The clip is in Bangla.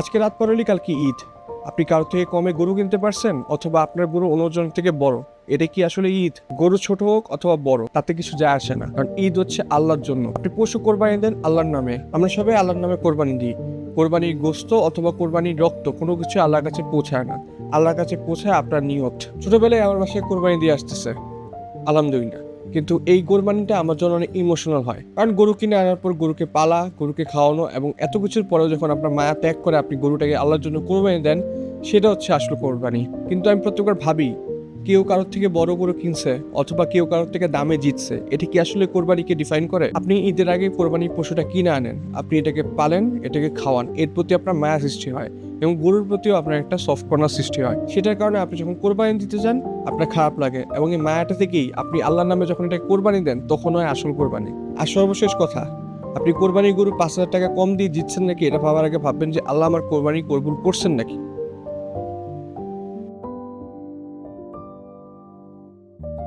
আজকে রাত পড়ালি কালকে ঈদ। আপনি কারো থেকে কমে গরু কিনতে পারছেন, অথবা আপনার গরু অন্যজন থেকে বড়। এটা কি আসলে ঈদ? গরু ছোট হোক অথবা বড়, তাতে কিছু যায় আসে না, কারণ ঈদ হচ্ছে আল্লাহর জন্য। আপনি পশু কোরবানি দেন আল্লাহর নামে। আমরা সবাই আল্লাহর নামে কোরবানি দিই। কোরবানির গোশত অথবা কোরবানির রক্ত কোনো কিছু আল্লাহর কাছে পৌঁছায় না। আল্লাহর কাছে পৌঁছায় আপনার নিয়ত। ছোটবেলায় আমার বাসায় কোরবানি দিয়ে আসতেছে, আলহামদুলিল্লাহ। কিন্তু এই কোরবানিটা আমার জন্য অনেক ইমোশনাল হয়, কারণ গরু কিনে আনার পর গরুকে পালা, গরুকে খাওয়ানো এবং এত কিছুর পরেও যখন আপনার মায়া ত্যাগ করে আপনি গরুটাকে আল্লাহর জন্য কোরবানি দেন, সেটা হচ্ছে আসলে কোরবানি। কিন্তু আমি প্রত্যেকবার ভাবি, কেউ কারোর থেকে বড় গরু কিনছে অথবা কেউ কারোর থেকে দামে জিতছে, এটা কি আসলে কোরবানিকে ডিফাইন করে? আপনি ঈদের আগে কোরবানির পশুটা কিনে আনেন, আপনি এটাকে পালেন, এটাকে খাওয়ান, এর প্রতি আপনার মায়া সৃষ্টি হয় এবং গরুর প্রতিও আপনার একটা সফট কর্নার সৃষ্টি হয়। সেটার কারণে আপনি যখন কোরবানি দিতে যান, আপনার খারাপ লাগে এবং এই মায়াটা থেকেই আপনি আল্লাহর নামে যখন এটা কোরবানি দেন, তখন হয় আসল কোরবানি। আর সর্বশেষ কথা, আপনি কোরবানি গরু 5,000 টাকা কম দিয়ে জিতছেন নাকি, এটা ভাবার আগে ভাববেন যে আল্লাহ আমার কোরবানি কবুল করছেন নাকি।